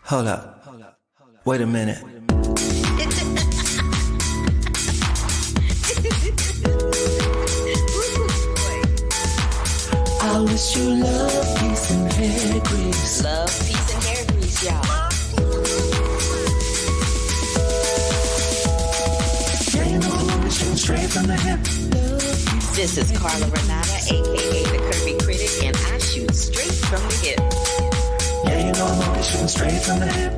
Hold up. Wait a minute. I wish you love, peace, and hair grease. Love, peace, and hair grease, y'all. Yeah, you know the one shooting straight from the hip. This is Carla Renata, aka the Curvy Critic, and I shoot straight from the hip. Yeah, you know I'm always shooting straight from the hip.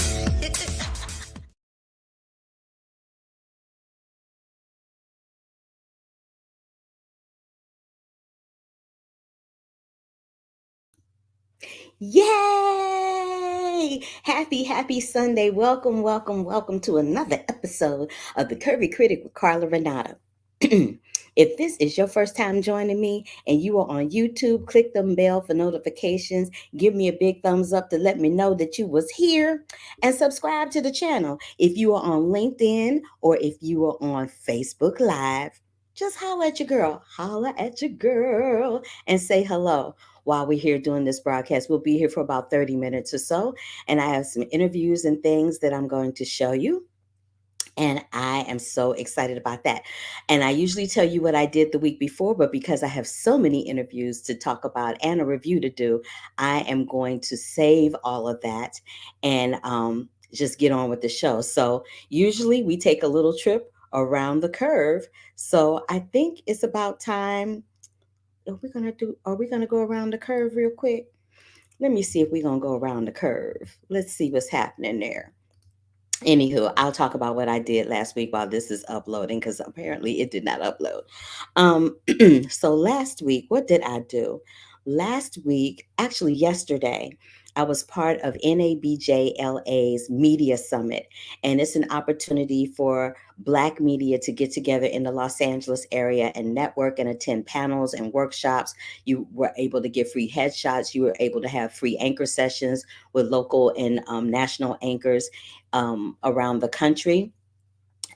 Yay! Happy Sunday. Welcome to another episode of the Curvy Critic with Carla Renata. If this is your first time joining me and you are on YouTube, click the bell for notifications. Give me a big thumbs up to let me know that you was here, and subscribe to the channel. If you are on LinkedIn or if you are on Facebook Live, just holler at your girl and say hello. While we're here doing this broadcast, we'll be here for about 30 minutes or so, and I have some interviews and things that I'm going to show you. And I am so excited about that. And I usually tell you what I did the week before, but because I have so many interviews to talk about and a review to do, I am going to save all of that and just get on with the show. So usually we take a little trip around the curve. So I think it's about time. Are we gonna go around the curve real quick? Let me see if we're gonna go around the curve. Let's see what's happening there. Anywho, I'll talk about what I did last week while this is uploading, because apparently it did not upload. So last week, what did I do? Last week, actually yesterday, I was part of NABJLA's Media Summit, and it's an opportunity for Black media to get together in the Los Angeles area and network and attend panels and workshops. You were able to get free headshots. You were able to have free anchor sessions with local and national anchors around the country.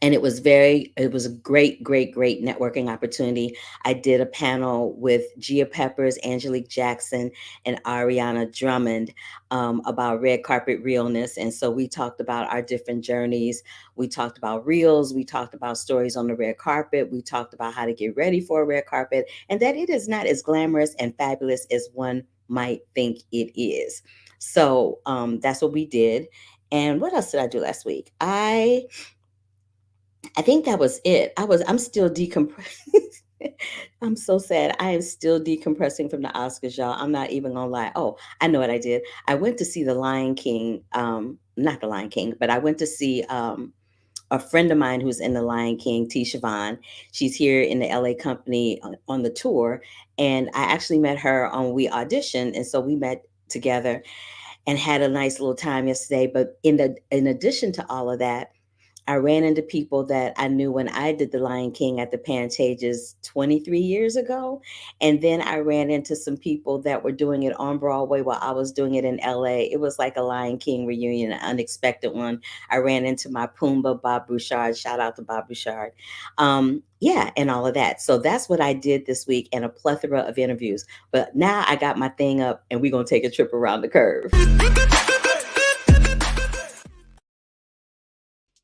And it was a great networking opportunity. I did a panel with Gia Peppers, Angelique Jackson, and Ariana Drummond about red carpet realness. And so we talked about our different journeys. We talked about reels. We talked about stories on the red carpet. We talked about how to get ready for a red carpet, and that it is not as glamorous and fabulous as one might think it is. So that's what we did. And what else did I do last week? I think that was it. I'm still decompressing. I'm so sad. I am still decompressing from the Oscars, y'all. I'm not even gonna lie. Oh, I know what I did. I went to see The Lion King. Not The Lion King, but I went to see a friend of mine who's in The Lion King, T. Siobhan. She's here in the LA company on the tour. And I actually met her on We Auditioned. And so we met together and had a nice little time yesterday. But in addition to all of that, I ran into people that I knew when I did The Lion King at the Pantages 23 years ago. And then I ran into some people that were doing it on Broadway while I was doing it in LA. It was like a Lion King reunion, an unexpected one. I ran into my Pumbaa, Bob Bouchard. Shout out to Bob Bouchard. Yeah, and all of that. So that's what I did this week, and a plethora of interviews. But now I got my thing up, and we're going to take a trip around the curve.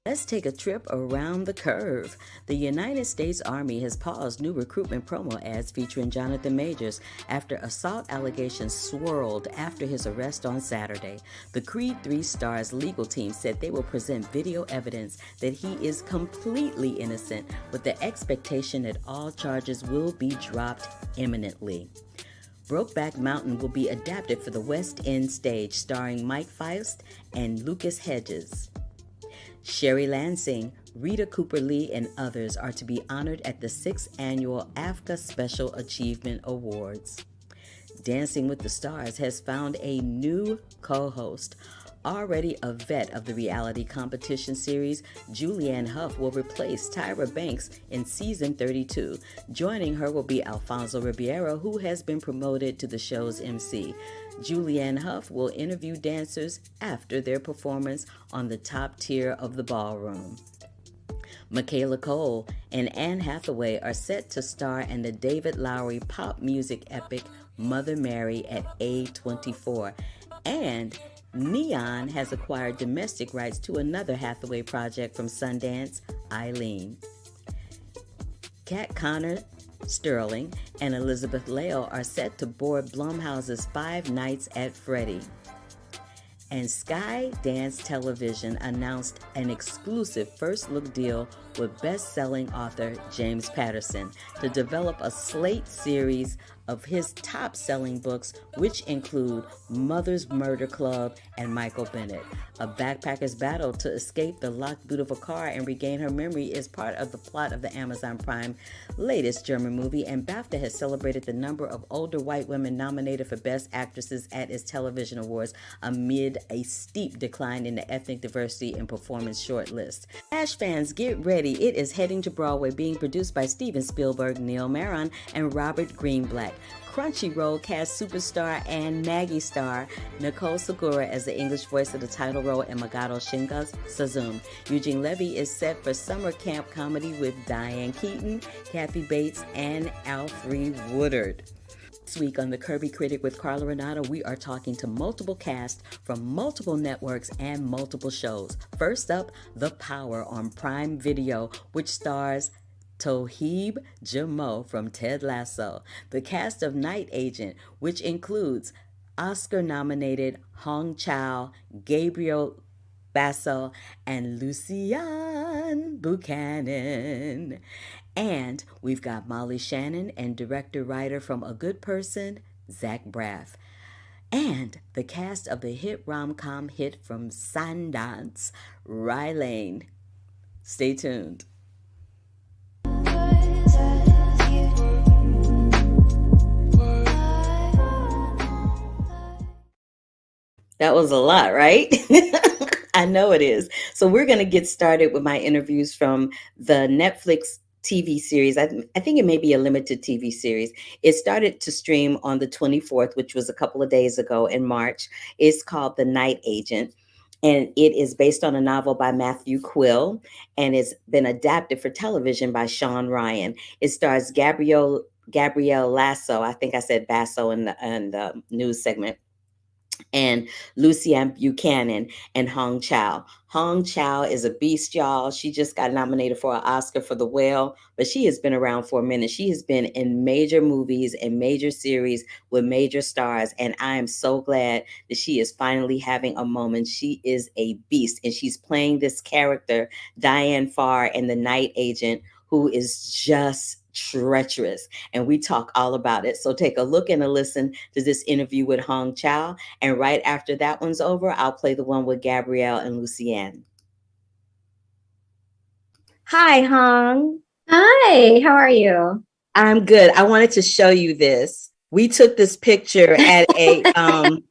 Let's take a trip around the curve. The United States Army has paused new recruitment promo ads featuring Jonathan Majors after assault allegations swirled after his arrest on Saturday. The Creed 3 star's legal team said they will present video evidence that he is completely innocent, with the expectation that all charges will be dropped imminently. Brokeback Mountain will be adapted for the West End stage, starring Mike Feist and Lucas Hedges. Sherry Lansing, Rita Cooper Lee, and others are to be honored at the 6th Annual AFCA Special Achievement Awards. Dancing with the Stars has found a new co-host. Already a vet of the reality competition series, Julianne Hough will replace Tyra Banks in season 32. Joining her will be Alfonso Ribeiro, who has been promoted to the show's MC. Julianne Hough will interview dancers after their performance on the top tier of the ballroom. Michaela Cole and Anne Hathaway are set to star in the David Lowery pop music epic Mother Mary at A24. And Neon has acquired domestic rights to another Hathaway project from Sundance, Eileen. Kat Connor Sterling and Elizabeth Leo are set to board Blumhouse's Five Nights at Freddy. And Skydance Television announced an exclusive first-look deal with best-selling author James Patterson to develop a slate series of his top-selling books, which include Mother's Murder Club and Michael Bennett. A backpacker's battle to escape the locked boot of a car and regain her memory is part of the plot of the Amazon Prime latest German movie, and BAFTA has celebrated the number of older white women nominated for Best Actresses at its television awards amid a steep decline in the ethnic diversity and performance shortlist. Flash fans, get ready. It is heading to Broadway, being produced by Steven Spielberg, Neil Maron, and Robert Greenblatt. Crunchyroll cast superstar and Maggie star Nicole Segura as the English voice of the title role in Makoto Shinga's Suzume. Eugene Levy is set for summer camp comedy with Diane Keaton, Kathy Bates, and Alfre Woodard. This week on The Curvy Critic with Carla Renata, we are talking to multiple casts from multiple networks and multiple shows. First up, The Power on Prime Video, which stars Toheeb Jamo from Ted Lasso. The cast of Night Agent, which includes Oscar-nominated Hong Chau, Gabriel Basso, and Lucian Buchanan. And we've got Molly Shannon and director-writer from A Good Person, Zach Braff. And the cast of the hit rom-com hit from Sundance, Rye Lane. Stay tuned. That was a lot, right? I know it is. So we're going to get started with my interviews from the Netflix TV series. I think it may be a limited TV series. It started to stream on the 24th, which was a couple of days ago in March. It's called The Night Agent, and it is based on a novel by Matthew Quill, and it's been adapted for television by Sean Ryan. It stars Gabrielle Lasso. I think I said Basso in the news segment. And Lucian Buchanan and Hong Chau. Hong Chau is a beast, y'all. She just got nominated for an Oscar for The Whale, but she has been around for a minute. She has been in major movies and major series with major stars, and I am so glad that she is finally having a moment. She is a beast, and she's playing this character, Diane Farr, in The Night Agent, who is just treacherous, and we talk all about it. So take a look and a listen to this interview with Hong Chau, and right after that one's over, I'll play the one with Gabrielle and Lucienne. Hi, Hong. Hi, how are you? I'm good. I wanted to show you this. We took this picture at an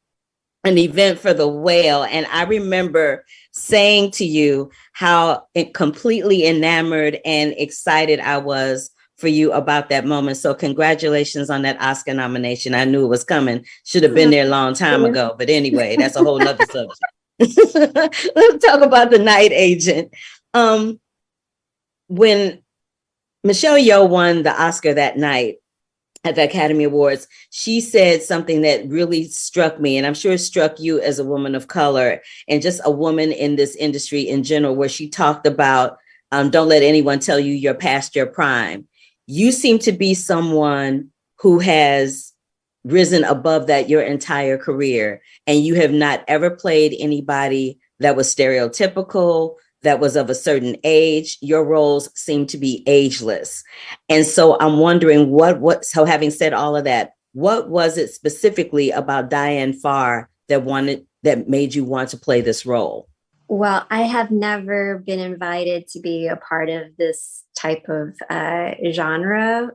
event for The Whale, and I remember saying to you how completely enamored and excited I was for you about that moment. So congratulations on that Oscar nomination. I knew it was coming. Should have been there a long time ago. But anyway, that's a whole nother subject. Let's talk about The Night Agent. When Michelle Yeoh won the Oscar that night at the Academy Awards, she said something that really struck me, and I'm sure it struck you as a woman of color and just a woman in this industry in general, where she talked about, don't let anyone tell you you're past your prime. You seem to be someone who has risen above that your entire career, and you have not ever played anybody that was stereotypical, that was of a certain age. Your roles seem to be ageless. And so I'm wondering so having said all of that, what was it specifically about Diane Farr that made you want to play this role? Well, I have never been invited to be a part of this type of genre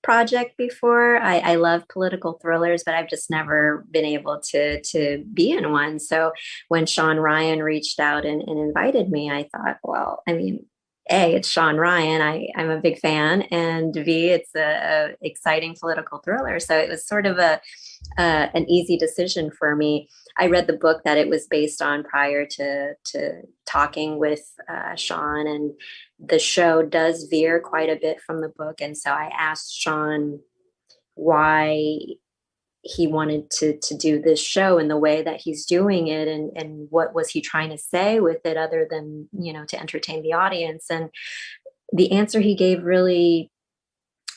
project before. I love political thrillers, but I've just never been able to be in one. So when Sean Ryan reached out and invited me, I thought, well, I mean, A, it's Sean Ryan. I'm a big fan, and B, it's a exciting political thriller. So it was sort of an easy decision for me. I read the book that it was based on prior to talking with Sean, and the show does veer quite a bit from the book. And so I asked Sean why he wanted to do this show in the way that he's doing it, and what was he trying to say with it other than, to entertain the audience. And the answer he gave really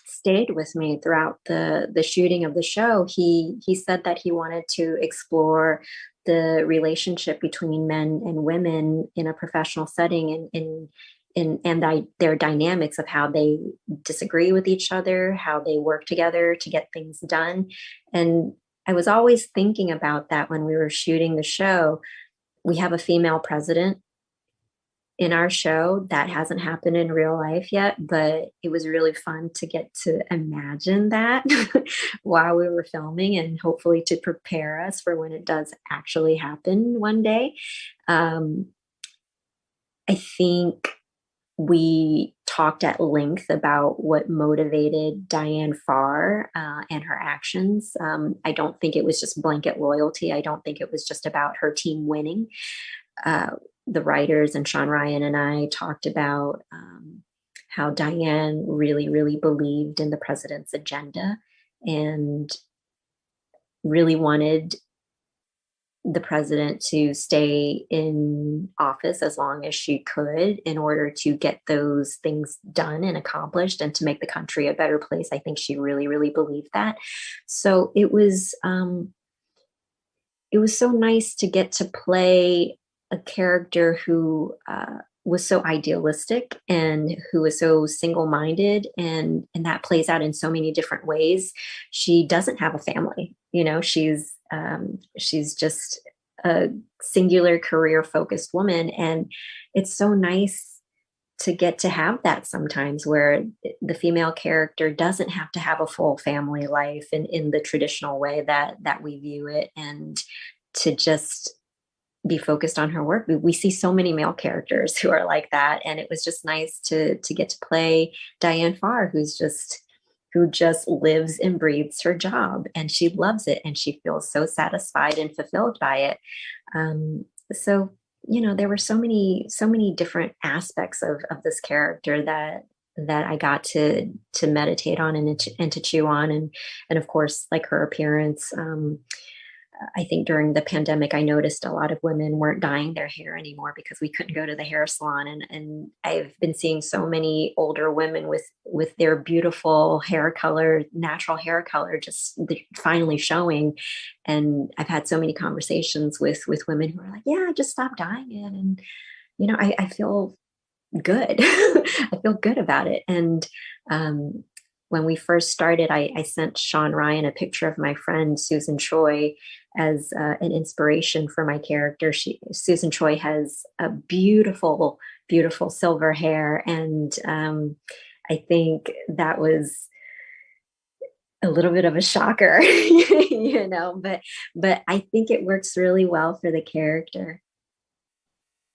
stayed with me throughout the shooting of the show. He said that he wanted to explore the relationship between men and women in a professional setting, and their dynamics of how they disagree with each other, how they work together to get things done. And I was always thinking about that when we were shooting the show. We have a female president in our show. That hasn't happened in real life yet, but it was really fun to get to imagine that while we were filming, and hopefully to prepare us for when it does actually happen one day. I think we talked at length about what motivated Diane Farr and her actions. I don't think it was just blanket loyalty. I don't think it was just about her team winning. The writers and Sean Ryan and I talked about how Diane really, really believed in the president's agenda and really wanted the president to stay in office as long as she could in order to get those things done and accomplished and to make the country a better place. I think she really, really believed that. So it was so nice to get to play a character who was so idealistic and who was so single-minded, and that plays out in so many different ways. She doesn't have a family, she's just a singular career-focused woman, and it's so nice to get to have that sometimes, where the female character doesn't have to have a full family life in the traditional way that we view it, and to just be focused on her work. We see so many male characters who are like that, and it was just nice to get to play Diane Farr, who just lives and breathes her job, and she loves it, and she feels so satisfied and fulfilled by it. So there were so many different aspects of this character that I got to meditate on and to chew on, and of course, like her appearance. I think during the pandemic, I noticed a lot of women weren't dyeing their hair anymore because we couldn't go to the hair salon. And I've been seeing so many older women with their beautiful hair color, natural hair color, just finally showing. And I've had so many conversations with women who are like, yeah, I just stopped dyeing it. And, I feel good. I feel good about it. And, when we first started, I sent Sean Ryan a picture of my friend Susan Choi as an inspiration for my character. Susan Choi has a beautiful, beautiful silver hair, and I think that was a little bit of a shocker, but I think it works really well for the character.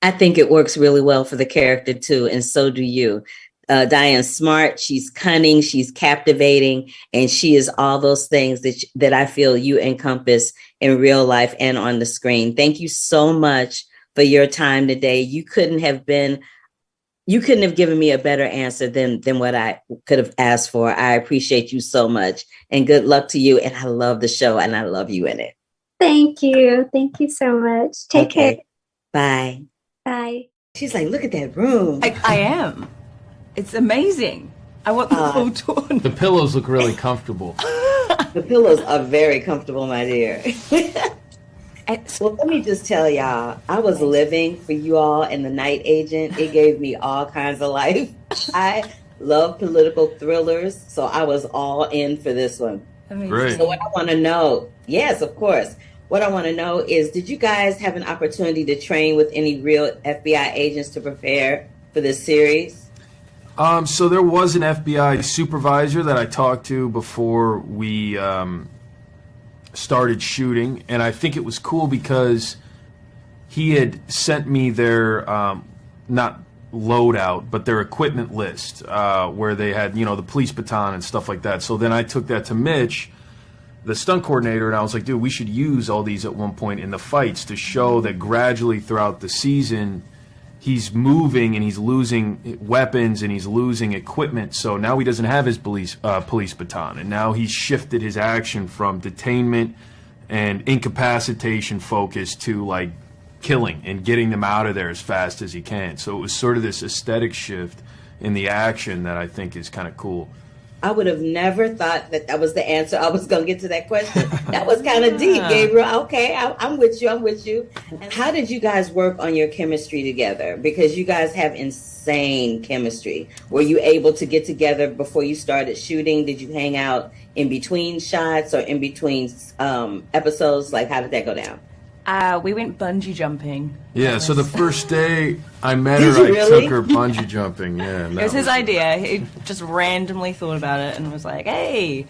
I think it works really well for the character too, and so do you. Diane's smart, she's cunning, she's captivating, and she is all those things that I feel you encompass in real life and on the screen. Thank you so much for your time today. You couldn't have given me a better answer than what I could have asked for. I appreciate you so much, and good luck to you. And I love the show, and I love you in it. Thank you. Thank you so much. Take care. Bye. Bye. She's like, look at that room. I am. It's amazing. I want the full tour. The pillows look really comfortable. The pillows are very comfortable, my dear. Well, let me just tell y'all, I was living for you all in The Night Agent. It gave me all kinds of life. I love political thrillers, so I was all in for this one. Great. So what I want to know, yes, of course. What I want to know is, did you guys have an opportunity to train with any real FBI agents to prepare for this series? So there was an FBI supervisor that I talked to before we started shooting, and I think it was cool because he had sent me their not loadout, but their equipment list where they had, the police baton and stuff like that. So then I took that to Mitch, the stunt coordinator, and I was like, dude, we should use all these at one point in the fights to show that gradually throughout the season he's moving and he's losing weapons and he's losing equipment. So now he doesn't have his police baton, and now he's shifted his action from detainment and incapacitation focus to like killing and getting them out of there as fast as he can. So it was sort of this aesthetic shift in the action that I think is kind of cool. I would have never thought that was the answer. I was going to get to that question. That was kind of deep, Gabriel. Okay, I'm with you. I'm with you. How did you guys work on your chemistry together? Because you guys have insane chemistry. Were you able to get together before you started shooting? Did you hang out in between shots or in between episodes? Like, how did that go down? We went bungee jumping. Yeah, so the first day I met her, I took her bungee jumping. Yeah, it was his idea. He just randomly thought about it and was like, hey.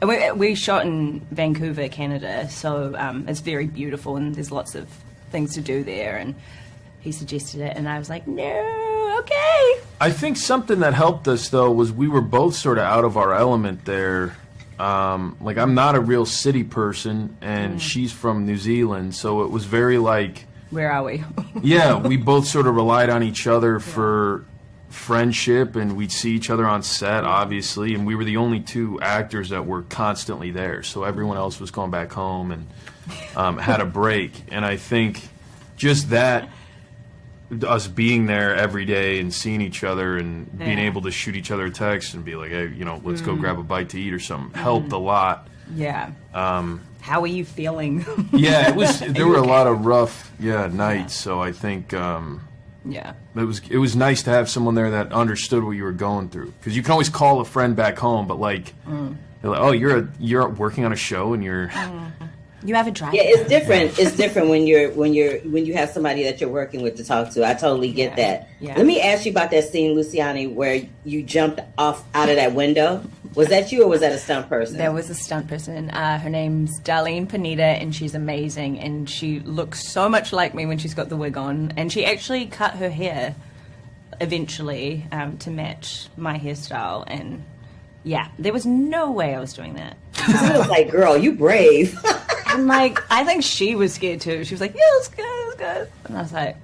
And we shot in Vancouver, Canada, so it's very beautiful and there's lots of things to do there. And he suggested it, and I was like, no, okay. I think something that helped us, though, was we were both sort of out of our element there. Like, I'm not a real city person, and she's from New Zealand, so it was very like... Where are we? Yeah, we both sort of relied on each other for friendship, and we'd see each other on set, obviously, and we were the only two actors that were constantly there, so everyone else was going back home and had a break. And I think just that, us being there every day and seeing each other and being able to shoot each other a text and be like, hey, you know, let's go grab a bite to eat or something, helped a lot. Yeah. How are you feeling? Yeah, it was. There were a lot of rough, nights. So I think, it was nice to have someone there that understood what you were going through. Because you can always call a friend back home, but like, you're like, oh, you're working on a show and you're. You have a drive. Yeah, it's different. It's different when you have somebody that you're working with to talk to. I totally get that. Yeah. Let me ask you about that scene, Luciani, where you jumped off out of that window. Was that you or was that a stunt person? That was a stunt person. Her name's Darlene Panetta, and she's amazing. And she looks so much like me when she's got the wig on. And she actually cut her hair eventually to match my hairstyle. And yeah, there was no way I was doing that. I was like, girl, you brave. And like, I think she was scared too. She was like, yeah, it's good, it's good. And I was like,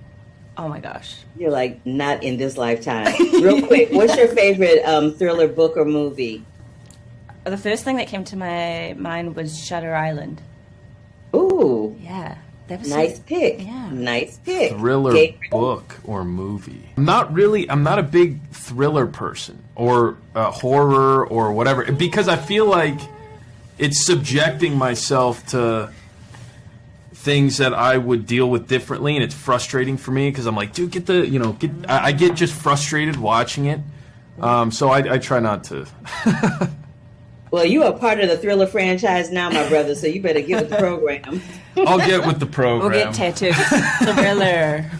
oh my gosh. You're like, not in this lifetime. Real quick, what's your favorite thriller book or movie? The first thing that came to my mind was Shutter Island. Ooh. Yeah. That was nice pick. Yeah. Nice pick. Thriller book or movie. I'm not a big thriller person or horror or whatever, because I feel like it's subjecting myself to things that I would deal with differently, and it's frustrating for me because I'm like, dude, I get just frustrated watching it. So I try not to. Well, you are part of the Thriller franchise now, my brother, so you better get with the program. I'll get with the program. We'll get tattoos. Thriller.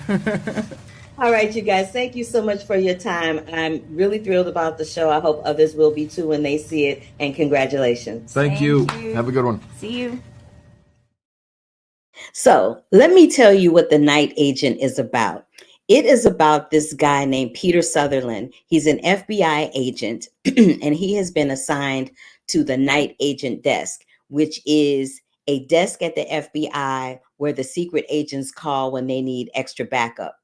All right, you guys, thank you so much for your time. I'm really thrilled about the show. I hope others will be too when they see it, and congratulations. Thank you. Have a good one. See you. So let me tell you what The Night Agent is about. It is about this guy named Peter Sutherland. He's an FBI agent, and he has been assigned to the Night Agent desk, which is a desk at the FBI where the secret agents call when they need extra backup,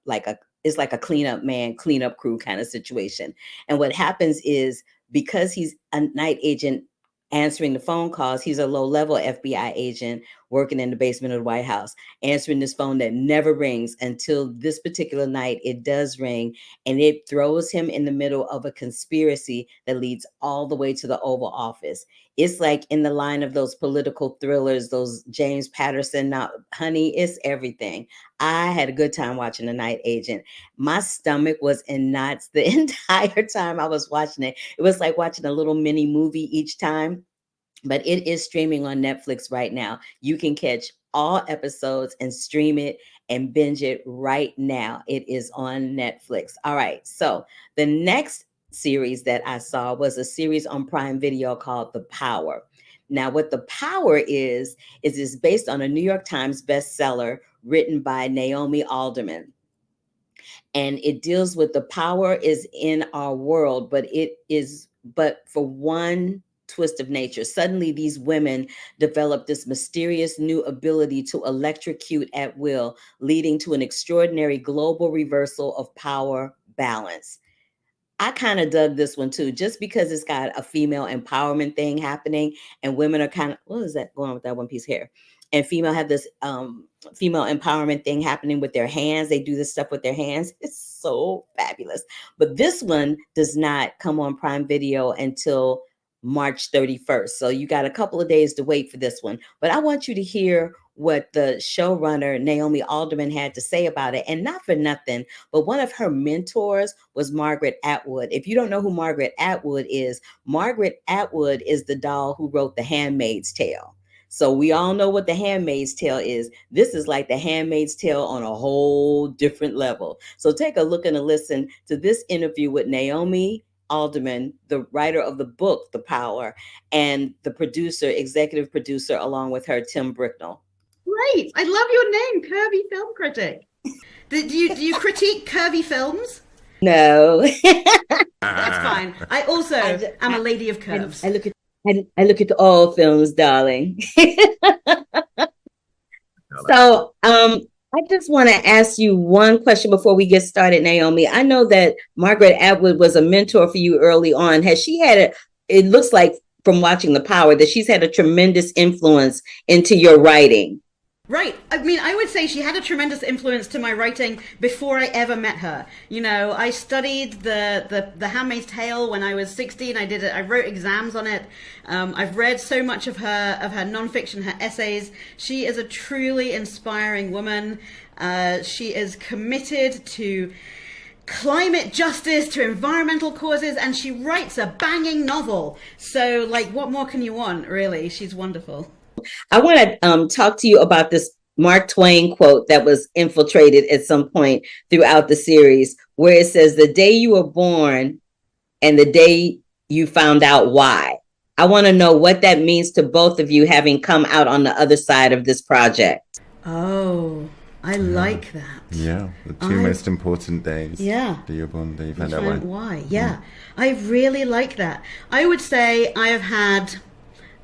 it's like a cleanup crew kind of situation. And what happens is, because he's a night agent answering the phone calls, he's a low-level FBI agent working in the basement of the White House, answering this phone that never rings until this particular night it does ring, and it throws him in the middle of a conspiracy that leads all the way to the Oval Office. It's like in the line of those political thrillers, those James Patterson. Now, honey, it's everything. I had a good time watching The Night Agent. My stomach was in knots the entire time I was watching it. It was like watching a little mini movie each time. But it is streaming on Netflix right now. You can catch all episodes and stream it and binge it right now. It is on Netflix. All right. So the next series that I saw was a series on Prime Video called The Power. Now, what The Power is it's based on a New York Times bestseller written by Naomi Alderman. And it deals with the power is in our world, but for one twist of nature. Suddenly, these women develop this mysterious new ability to electrocute at will, leading to an extraordinary global reversal of power balance. I kind of dug this one too, just because it's got a female empowerment thing happening, and women are kind of, what is that going on with that one piece here? And female have this female empowerment thing happening with their hands. They do this stuff with their hands. It's so fabulous. But this one does not come on Prime Video until March 31st. So you got a couple of days to wait for this one. But I want you to hear what the showrunner, Naomi Alderman, had to say about it. And not for nothing, but one of her mentors was Margaret Atwood. If you don't know who Margaret Atwood is the doll who wrote The Handmaid's Tale. So we all know what The Handmaid's Tale is. This is like The Handmaid's Tale on a whole different level. So take a look and a listen to this interview with Naomi Alderman, the writer of the book, The Power, and the producer, executive producer, along with her, Tim Bricknell. Great. I love your name, Curvy Film Critic. Do you critique curvy films? No. That's fine. I also am a lady of curves. I look at all films, darling. So I just want to ask you one question before we get started, Naomi. I know that Margaret Atwood was a mentor for you early on. Has she had it looks like from watching The Power that she's had a tremendous influence into your writing. Right. I mean, I would say she had a tremendous influence to my writing before I ever met her. You know, I studied the Handmaid's Tale when I was 16. I wrote exams on it. I've read so much of her nonfiction, her essays. She is a truly inspiring woman. She is committed to climate justice, to environmental causes, and she writes a banging novel. So, like, what more can you want, really? She's wonderful. I want to talk to you about this Mark Twain quote that was infiltrated at some point throughout the series, where it says, "The day you were born and the day you found out why." I want to know what that means to both of you, having come out on the other side of this project. Oh, I like that. Yeah, the two most important days. Yeah. That you're born, that you found out why. Yeah, I really like that. I would say I have had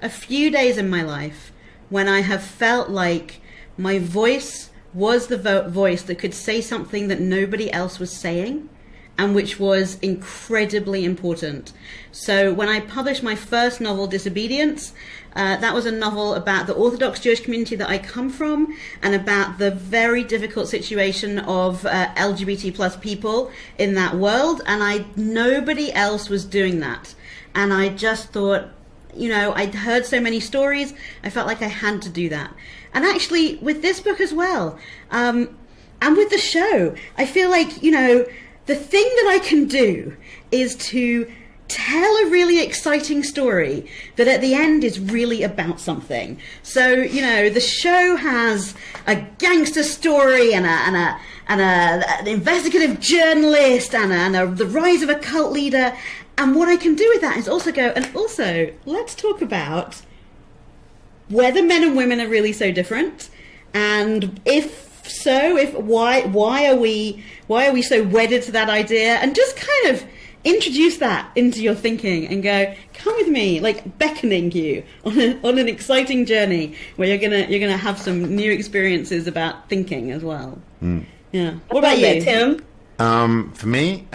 a few days in my life when I have felt like my voice was the voice that could say something that nobody else was saying, and which was incredibly important. So when I published my first novel, Disobedience, that was a novel about the Orthodox Jewish community that I come from, and about the very difficult situation of LGBT plus people in that world, and nobody else was doing that. And I just thought, you know, I'd heard so many stories, I felt like I had to do that. And actually, with this book as well, and with the show, I feel like, you know, the thing that I can do is to tell a really exciting story that at the end is really about something. So, you know, the show has a gangster story and an investigative journalist and the rise of a cult leader. And what I can do with that is also go, and also let's talk about whether men and women are really so different, and if so, why are we so wedded to that idea, and just kind of introduce that into your thinking and go, come with me, like beckoning you on an exciting journey where you're gonna have some new experiences about thinking as well. Yeah. What about you, Tim? For me,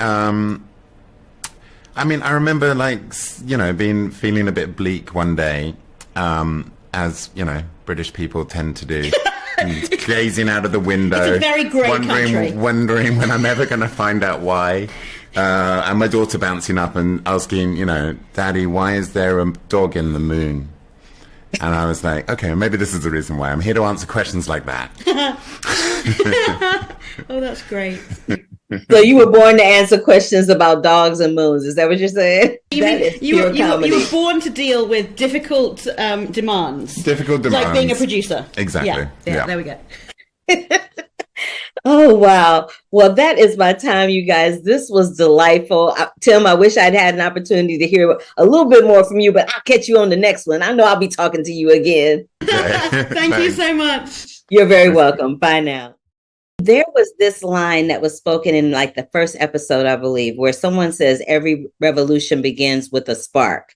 I mean, I remember, like, you know, feeling a bit bleak one day, as, you know, British people tend to do, gazing out of the window. It's a very grey country. Wondering when I'm ever going to find out why. And my daughter bouncing up and asking, you know, "Daddy, why is there a dog in the moon?" And I was like, okay, maybe this is the reason why. I'm here to answer questions like that. Oh, that's great. So you were born to answer questions about dogs and moons. Is that what you're saying? You were born to deal with difficult demands. Difficult demands. Like being a producer. Exactly. Yeah. There we go. Oh, wow. Well, that is my time, you guys. This was delightful. Tim, I wish I'd had an opportunity to hear a little bit more from you, but I'll catch you on the next one. I know I'll be talking to you again. Thank you so much. You're very welcome. Bye now. There was this line that was spoken in like the first episode, I believe, where someone says every revolution begins with a spark.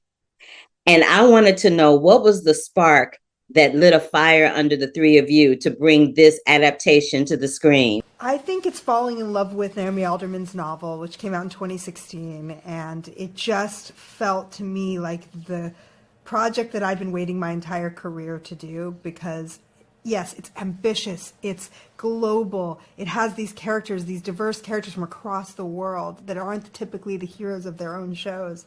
And I wanted to know, what was the spark that lit a fire under the three of you to bring this adaptation to the screen? I think it's falling in love with Naomi Alderman's novel, which came out in 2016, and it just felt to me like the project that I've been waiting my entire career to do, because yes, it's ambitious, it's global, it has these characters, these diverse characters from across the world that aren't typically the heroes of their own shows,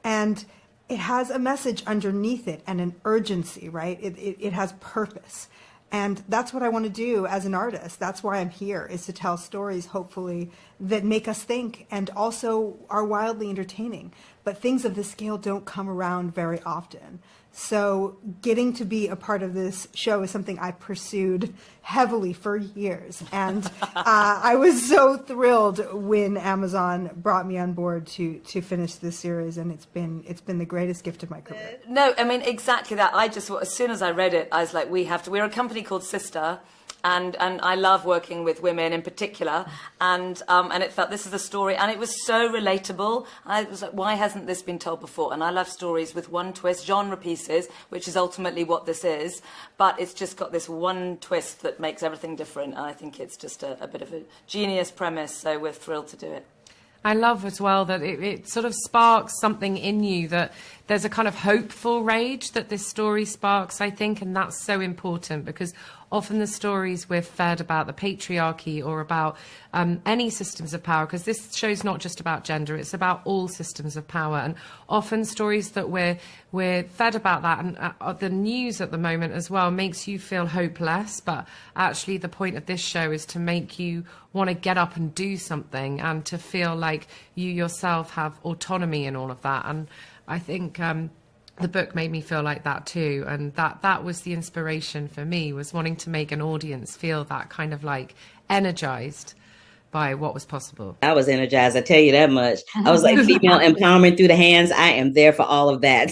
and it has a message underneath it and an urgency, right? It has purpose. And that's what I want to do as an artist. That's why I'm here, is to tell stories, hopefully, that make us think and also are wildly entertaining. But things of this scale don't come around very often. So getting to be a part of this show is something I pursued heavily for years. And I was so thrilled when Amazon brought me on board to finish this series. And it's been the greatest gift of my career. No, I mean, exactly that. I just, as soon as I read it, I was like, we're a company called Sister. And I love working with women in particular, and it felt, this is a story, and it was so relatable. I was like, why hasn't this been told before? And I love stories with one twist, genre pieces, which is ultimately what this is, but it's just got this one twist that makes everything different. And I think it's just a bit of a genius premise, so we're thrilled to do it. I love as well that it sort of sparks something in you, that there's a kind of hopeful rage that this story sparks, I think, and that's so important, because often the stories we're fed about the patriarchy or about any systems of power, because this show's not just about gender, it's about all systems of power, and often stories that we're fed about that, and the news at the moment as well makes you feel hopeless, but actually the point of this show is to make you want to get up and do something, and to feel like you yourself have autonomy in all of that. And I think the book made me feel like that too, and that was the inspiration for me, was wanting to make an audience feel that kind of like energized by what was possible. I was energized, I tell you that much. I was like, female empowerment through the hands. I am there for all of that.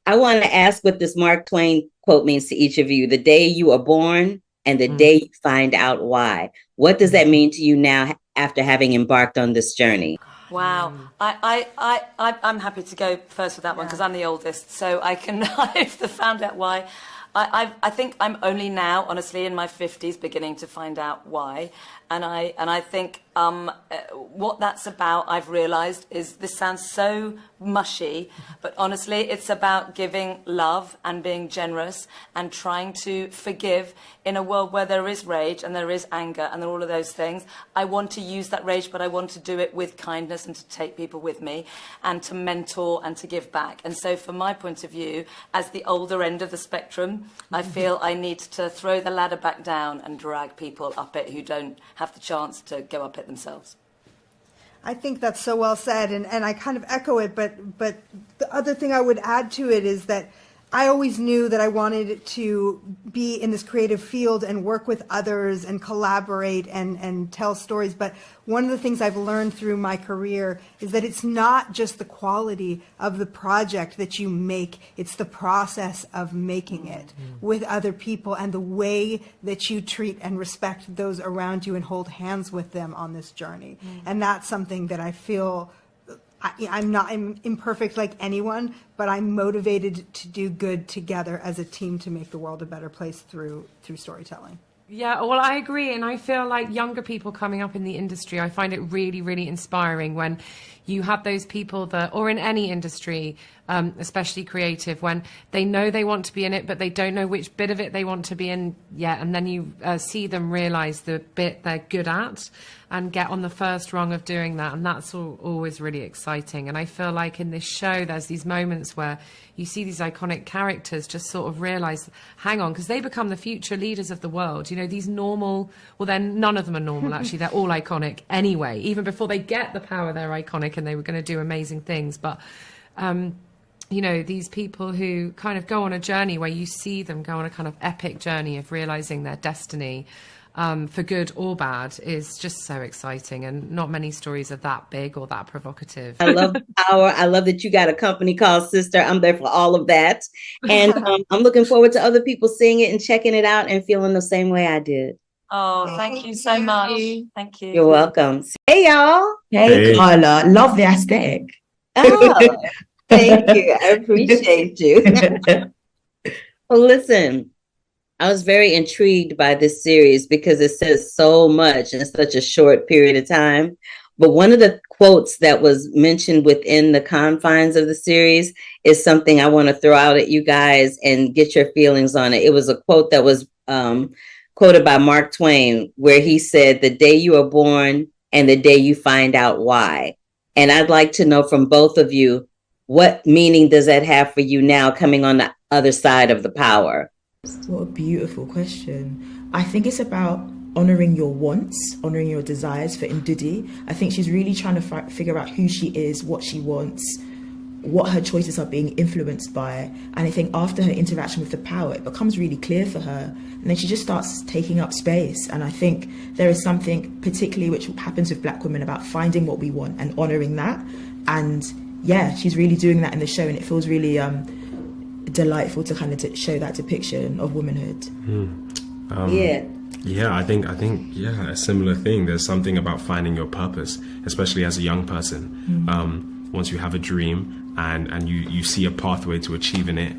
I want to ask what this Mark Twain quote means to each of you. The day you are born and the day you find out why. What does that mean to you now after having embarked on this journey? Wow. I'm happy to go first with that one, because I'm the oldest, so I can I've found out why. I think I'm only now, honestly, in my 50s, beginning to find out why. And I think what that's about, I've realised, is, this sounds so mushy, but honestly, it's about giving love and being generous and trying to forgive in a world where there is rage and there is anger and there are all of those things. I want to use that rage, but I want to do it with kindness and to take people with me and to mentor and to give back. And so from my point of view, as the older end of the spectrum, I feel I need to throw the ladder back down and drag people up it who don't have the chance to go up it themselves. I think that's so well said, and I kind of echo it, but the other thing I would add to it is that I always knew that I wanted to be in this creative field and work with others and collaborate and tell stories. But one of the things I've learned through my career is that it's not just the quality of the project that you make, it's the process of making it with other people and the way that you treat and respect those around you and hold hands with them on this journey. And that's something that I feel I'm imperfect like anyone, but I'm motivated to do good together as a team to make the world a better place through storytelling. Yeah, well, I agree. And I feel like younger people coming up in the industry, I find it really, really inspiring when you have those people that, or in any industry, especially creative, when they know they want to be in it, but they don't know which bit of it they want to be in yet. And then you see them realize the bit they're good at and get on the first rung of doing that. And that's always really exciting. And I feel like in this show, there's these moments where you see these iconic characters just sort of realize, hang on, because they become the future leaders of the world. You know, these normal, well, then none of them are normal, actually. They're all iconic anyway. Even before they get the power, they're iconic and they were going to do amazing things. But, you know, these people who kind of go on a journey where you see them go on a kind of epic journey of realizing their destiny, for good or bad, is just so exciting, and not many stories are that big or that provocative. I love the power. I love that you got a company called Sister. I'm there for all of that, and I'm looking forward to other people seeing it and checking it out and feeling the same way I did. Oh, thank you so much. Thank you. You're welcome. Hey, y'all. Hey, Carla, love the aesthetic. Oh, Thank you. I appreciate you. Well, listen, I was very intrigued by this series because it says so much in such a short period of time. But one of the quotes that was mentioned within the confines of the series is something I want to throw out at you guys and get your feelings on it. It was a quote that was quoted by Mark Twain, where he said, "The day you are born and the day you find out why." And I'd like to know from both of you, what meaning does that have for you now coming on the other side of the power? What a beautiful question. I think it's about honoring your wants, honoring your desires for Ndudi. I think she's really trying to figure out who she is, what she wants, what her choices are being influenced by. And I think after her interaction with the power, it becomes really clear for her. And then she just starts taking up space. And I think there is something particularly which happens with Black women about finding what we want and honoring that. And yeah, she's really doing that in the show, and it feels really delightful to kind of show that depiction of womanhood. Yeah, I think yeah, a similar thing. There's something about finding your purpose, especially as a young person. Once you have a dream and you see a pathway to achieving it,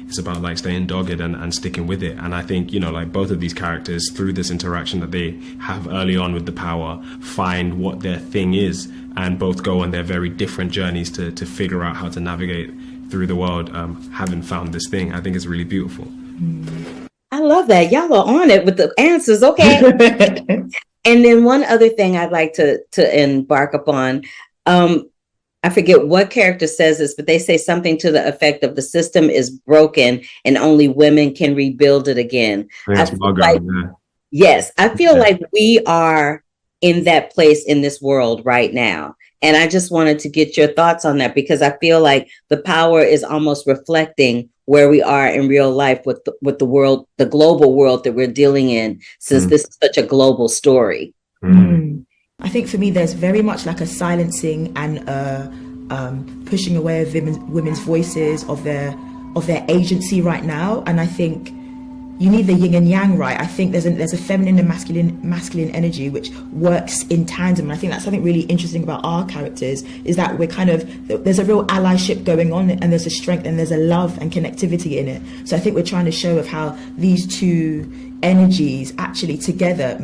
it's about like staying dogged and sticking with it. And I think, you know, like both of these characters, through this interaction that they have early on with the power, find what their thing is, and both go on their very different journeys to figure out how to navigate through the world, having found this thing. I think it's really beautiful. I love that. Y'all are on it with the answers. Okay. And then one other thing I'd like to embark upon. I forget what character says this, but they say something to the effect of the system is broken and only women can rebuild it again. Yes, I feel like we are in that place in this world right now. And I just wanted to get your thoughts on that, because I feel like the power is almost reflecting where we are in real life with the world, the global world that we're dealing in, since this is such a global story. I think for me, there's very much like a silencing and pushing away of women's voices, of their agency right now. And I think you need the yin and yang, right? I think there's a feminine and masculine energy which works in tandem. And I think that's something really interesting about our characters, is that we're there's a real allyship going on, and there's a strength and there's a love and connectivity in it. So I think we're trying to show of how these two energies actually together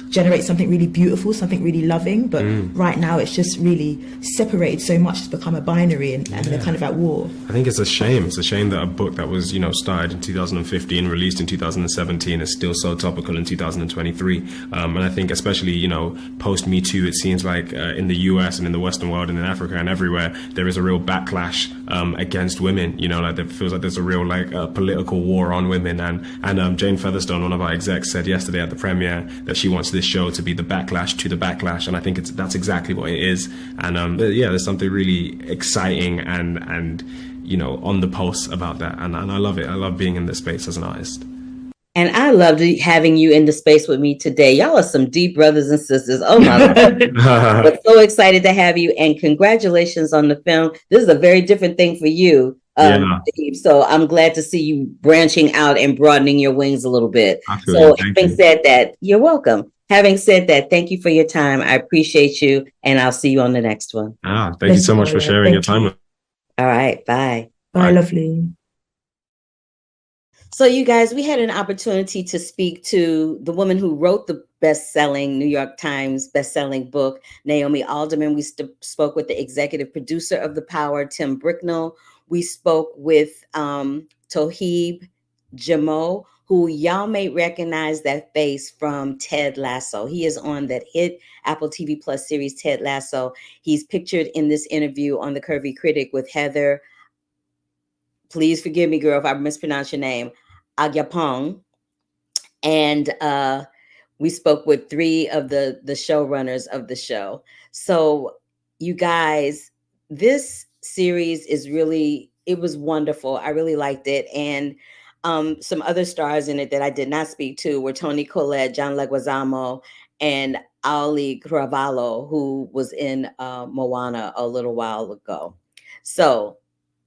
generate something really beautiful, something really loving. But right now it's just really separated so much, it's become a binary, and they're kind of at war. I think it's a shame. It's a shame that a book that was, you know, started in 2015, released in 2017, is still so topical in 2023. And I think especially, you know, post Me Too, it seems like in the US and in the Western world and in Africa and everywhere, there is a real backlash against women. You know, like it feels like there's a real political war on women. And Jane Featherstone, one of our execs, said yesterday at the premiere that she wants this show to be the backlash to the backlash, and I think that's exactly what it is. And yeah, there's something really exciting and you know, on the pulse about that, and I love it. I love being in this space as an artist. And I loved having you in the space with me today. Y'all are some deep brothers and sisters. Oh my God. We're so excited to have you, and congratulations on the film. This is a very different thing for you. Steve. So I'm glad to see you branching out and broadening your wings a little bit. So having said that, you're welcome. Having said that, thank you for your time. I appreciate you, and I'll see you on the next one. Thank you so much for sharing your time with me. All right, bye. Bye, lovely. So you guys, we had an opportunity to speak to the woman who wrote the best-selling New York Times best-selling book, Naomi Alderman. We spoke with the executive producer of The Power, Tim Bricknell. We spoke with Toheeb Jamo, who y'all may recognize that face from Ted Lasso. He is on that hit Apple TV Plus series, Ted Lasso. He's pictured in this interview on The Curvy Critic with Heather, please forgive me, girl, if I mispronounce your name, Agyapong. And we spoke with 3 of the showrunners of the show. So you guys, this series is really, it was wonderful. I really liked it. And some other stars in it that I did not speak to were Toni Collette, John Leguizamo, and Ali Caravallo, who was in Moana a little while ago. So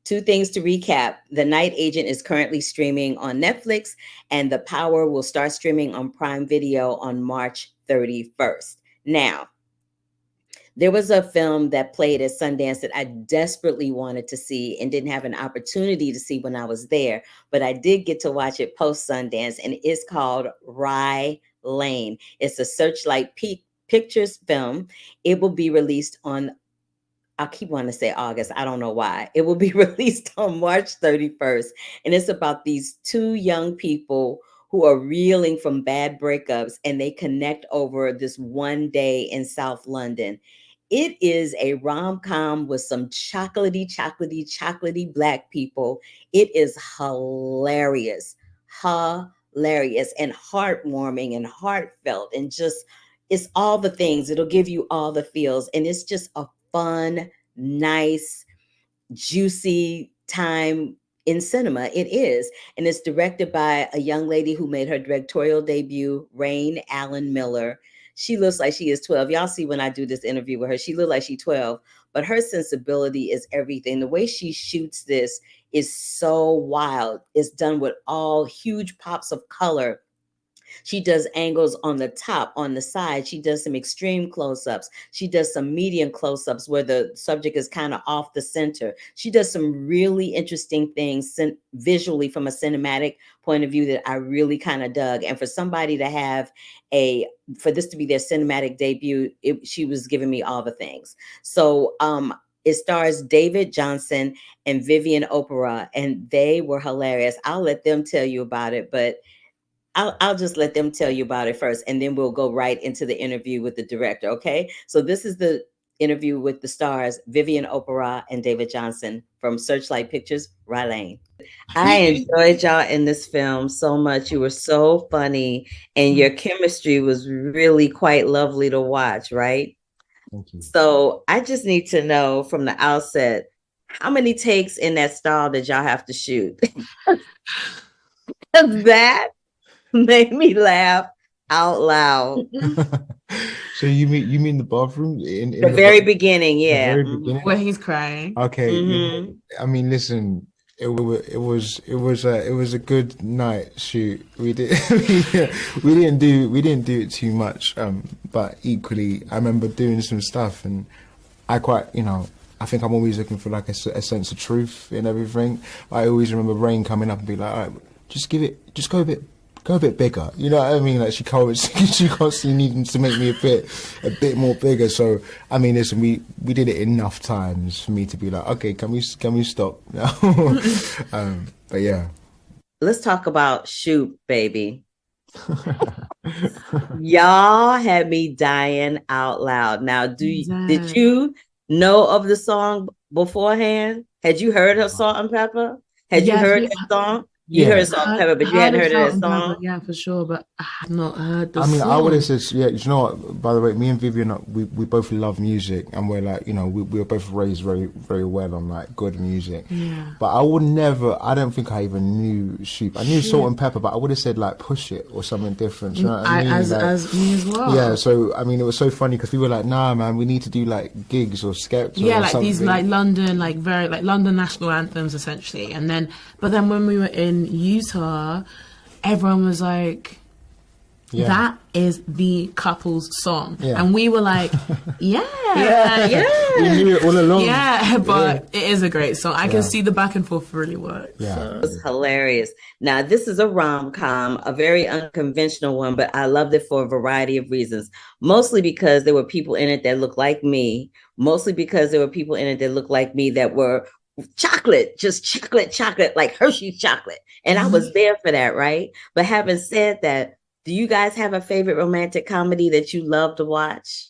2 things to recap. The Night Agent is currently streaming on Netflix, and The Power will start streaming on Prime Video on March 31st. Now, There was a film that played at Sundance that I desperately wanted to see and didn't have an opportunity to see when I was there, but I did get to watch it post Sundance, and it's called Rye Lane. It's a Searchlight Pictures film. It will be released on, I keep wanting to say August. I don't know why. It will be released on March 31st. And it's about these two young people who are reeling from bad breakups, and they connect over this one day in South London. It is a rom-com with some chocolatey Black people. It is hilarious, hilarious, and heartwarming and heartfelt, and just, it's all the things. It'll give you all the feels. And it's just a fun, nice, juicy time in cinema. It is. And it's directed by a young lady who made her directorial debut, Rain Allen Miller. She looks like she is 12. Y'all see when I do this interview with her, she looks like she's 12, but her sensibility is everything. The way she shoots this is so wild. It's done with all huge pops of color. She does angles on the top, on the side. She does some extreme close-ups. She does some medium close-ups where the subject is kind of off the center. She does some really interesting things visually from a cinematic point of view that I really kind of dug. And for somebody to have for this to be their cinematic debut, she was giving me all the things. So it stars David Johnson and Vivian Opera, and they were hilarious. I'll let them tell you about it, but I'll just let them tell you about it first, and then we'll go right into the interview with the director, okay? So this is the interview with the stars, Vivian Opera and David Johnson from Searchlight Pictures, Rye Lane. I enjoyed y'all in this film so much. You were so funny, and your chemistry was really quite lovely to watch, right? Thank you. So I just need to know from the outset, how many takes in that stall did y'all have to shoot? That made me laugh out loud. So you mean the bathroom in the very beginning, yeah. The very beginning? Where he's crying. Okay. I mean, listen, it was a good night shoot. We didn't do it too much, but equally, I remember doing some stuff, and I quite, I think I'm always looking for like a sense of truth in everything. I always remember Rain coming up and be like, all right, just go a bit bigger, you know what I mean? Like she constantly needing to make me a bit more bigger. So I mean, listen, we did it enough times for me to be like, okay, can we stop now? But yeah, let's talk about Shoot, baby. Y'all had me dying out loud. Now, did you know of the song beforehand? Had you heard of Salt and Pepper? Had you heard that song? You heard Salt and Pepper, but you hadn't heard of that song? Yeah, for sure, but I had not heard the song. I mean, song. I would have said, yeah, you know what, by the way, me and Vivian, we both love music, and we're like, we were both raised very, very well on like good music. Yeah. But I don't think I even knew Shoop. I knew Salt and Pepper, but I would have said like Push It or something different. You know what I mean? As me as well. Yeah, so I mean, it was so funny because we were like, nah, man, we need to do like gigs or sketches. Yeah, or like something. these like London, like very like London national anthems essentially. But then when we were in Utah, everyone was like, that is the couple's song. Yeah. And we were like, yeah. We knew it all along. Yeah, but it is a great song. I can see the back and forth really work. Yeah. So. It was hilarious. Now, this is a rom-com, a very unconventional one, but I loved it for a variety of reasons. Mostly because there were people in it that looked like me. Mostly because there were people in it that looked like me that were chocolate, just chocolate, like Hershey's chocolate. And I was there for that, right? But having said that, do you guys have a favorite romantic comedy that you love to watch?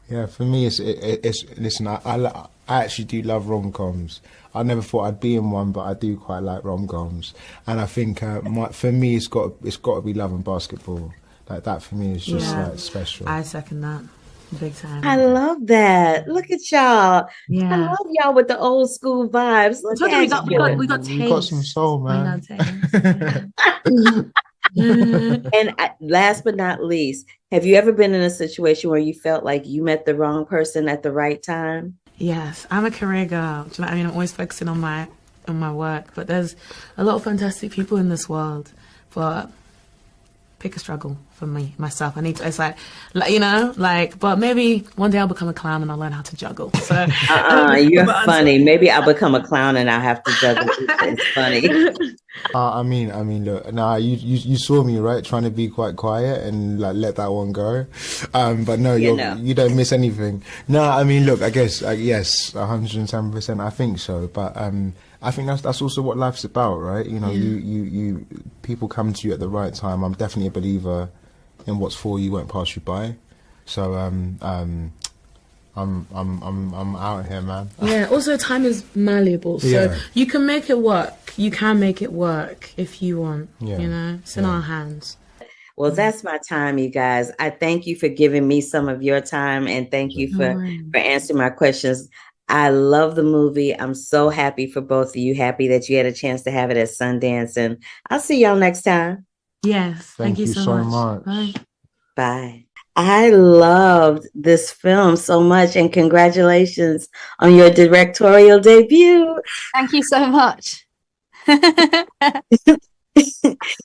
Yeah, for me, it's listen, I actually do love rom-coms. I never thought I'd be in one, but I do quite like rom-coms. And I think for me, it's got to be Love and Basketball. Like that for me is just like special. I second that. Big time. I love that. Look at y'all. Yeah. I love y'all with the old school vibes. Look at you. We got taste. We got some soul, man. And last but not least, have you ever been in a situation where you felt like you met the wrong person at the right time? Yes, I'm a career girl. Do you know what I mean? I'm always focusing on my work, but there's a lot of fantastic people in this world. But pick a struggle for myself. I need to, it's like, you know, like, but maybe one day I'll become a clown and I'll learn how to juggle. So you're funny. Maybe I'll become a clown and I'll have to juggle. It's funny. I mean, look, nah, you saw me, right, trying to be quite quiet and like let that one go, but no, you don't miss anything. No, I mean, look, I guess, yes, 110%, I think so, but I think that's also what life's about, right? You know, you people come to you at the right time. I'm definitely a believer in what's for you won't pass you by. So I'm out here, man. Yeah. Also, time is malleable, so you can make it work. You can make it work if you want. Yeah. You know, it's in our hands. Well, that's my time, you guys. I thank you for giving me some of your time, and thank you for answering my questions. I love the movie. I'm so happy for both of you. Happy that you had a chance to have it at Sundance, and I'll see y'all next time. Yes. Thank you so much. Bye. Bye. I loved this film so much, and congratulations on your directorial debut. Thank you so much.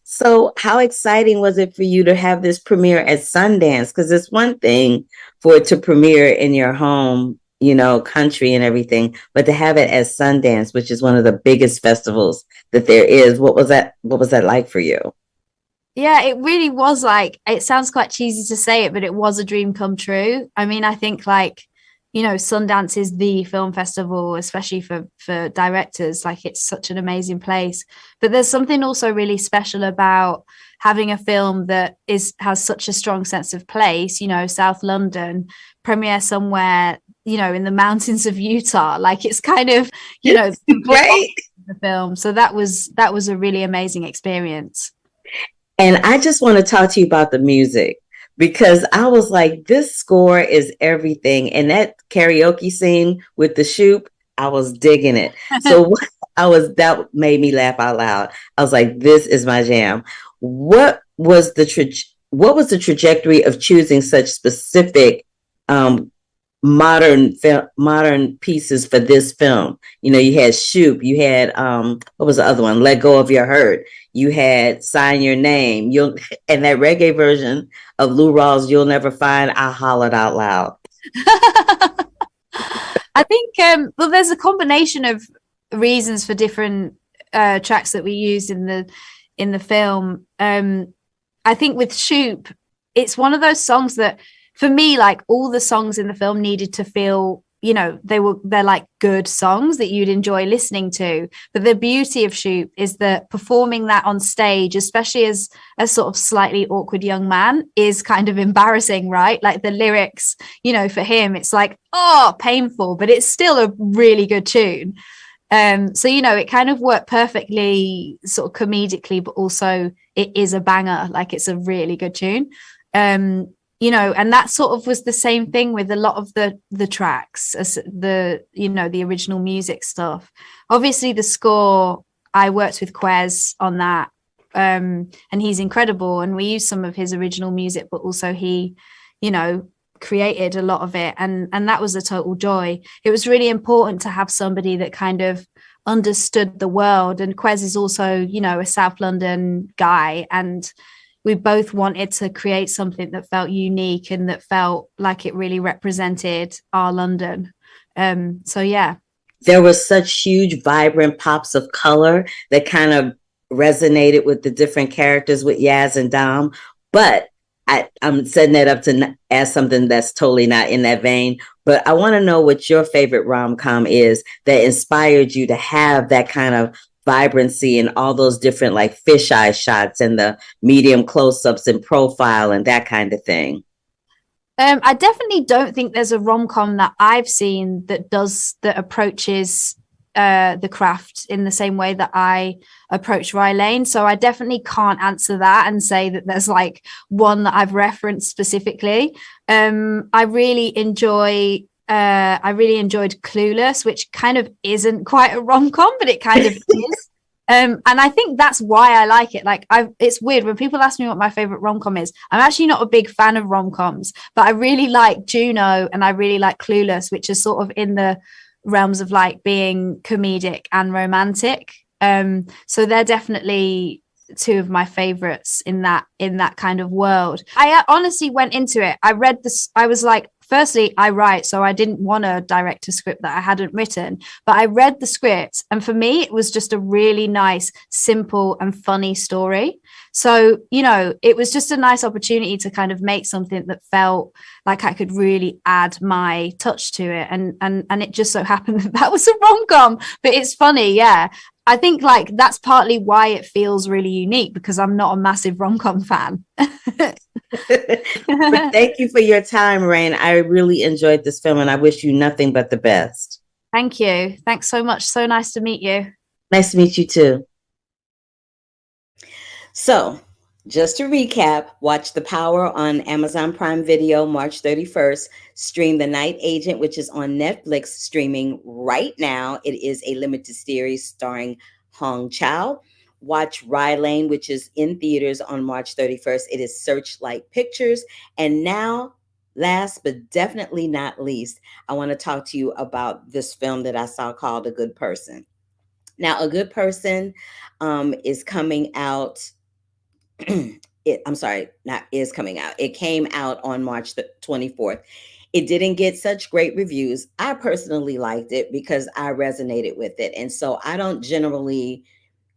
So how exciting was it for you to have this premiere at Sundance? Because it's one thing for it to premiere in your home, you know, country and everything, but to have it at Sundance, which is one of the biggest festivals that there is, what was that like for you? Yeah, it really was like, it sounds quite cheesy to say it, but it was a dream come true. I mean, I think like, you know, Sundance is the film festival, especially for directors. Like, it's such an amazing place. But there's something also really special about having a film that has such a strong sense of place, you know, South London, premiere somewhere, you know, in the mountains of Utah. Like, it's kind of, you know, right. The film. So that was a really amazing experience. And I just want to talk to you about the music, because I was like, this score is everything. And that karaoke scene with the shoop, I was digging it. So that made me laugh out loud. I was like, this is my jam. What was the trajectory of choosing such specific modern pieces for this film? You know, you had Shoop, you had what was the other one? Let Go of Your Hurt. You had Sign Your Name. And that reggae version of Lou Rawls' You'll Never Find, I hollered out loud. I think well, there's a combination of reasons for different tracks that we used in the film. I think with Shoop, it's one of those songs that, for me, like, all the songs in the film needed to feel, you know, they're like good songs that you'd enjoy listening to. But the beauty of Shoop is that performing that on stage, especially as a sort of slightly awkward young man, is kind of embarrassing, right? Like, the lyrics, you know, for him, it's like, oh, painful, but it's still a really good tune. So, you know, it kind of worked perfectly sort of comedically, but also it is a banger. Like, it's a really good tune. You know, and that sort of was the same thing with a lot of the tracks, as the original music stuff. Obviously, the score, I worked with Quez on that, and he's incredible. And we used some of his original music, but also he, you know, created a lot of it. And that was a total joy. It was really important to have somebody that kind of understood the world. And Quez is also, you know, a South London guy, and we both wanted to create something that felt unique and that felt like it really represented our London. So, yeah. There were such huge, vibrant pops of color that kind of resonated with the different characters with Yaz and Dom. But I'm setting that up to ask something that's totally not in that vein. But I want to know what your favorite rom-com is that inspired you to have that kind of vibrancy and all those different like fisheye shots and the medium close-ups and profile and that kind of thing. I definitely don't think there's a rom-com that I've seen that approaches the craft in the same way that I approach Rye Lane. So I definitely can't answer that and say that there's like one that I've referenced specifically. I really enjoyed Clueless, which kind of isn't quite a rom-com, but it kind of is. And I think that's why I like it. Like, it's weird when people ask me what my favorite rom-com is. I'm actually not a big fan of rom-coms, but I really like Juno and I really like Clueless, which is sort of in the realms of like being comedic and romantic. So they're definitely two of my favorites in that kind of world. I honestly went into it. I read this. I was like, firstly, I write, so I didn't want to direct a script that I hadn't written, but I read the script, and for me, it was just a really nice, simple and funny story. So, you know, it was just a nice opportunity to kind of make something that felt like I could really add my touch to it. And it just so happened that was a rom-com, but it's funny. Yeah. I think like that's partly why it feels really unique, because I'm not a massive rom-com fan. But thank you for your time, Rain. I really enjoyed this film and I wish you nothing but the best. Thank you. Thanks so much. So nice to meet you. Nice to meet you too. So, just to recap, watch The Power on Amazon Prime Video March 31st. Stream The Night Agent, which is on Netflix streaming right now. It is a limited series starring Chau. Watch Rye Lane, which is in theaters on March 31st. It is Searchlight Pictures. And now, last but definitely not least, I want to talk to you about this film that I saw called A Good Person. Now, A Good Person is coming out. It came out on March the 24th. It didn't get such great reviews. I personally liked it because I resonated with it. And so I don't generally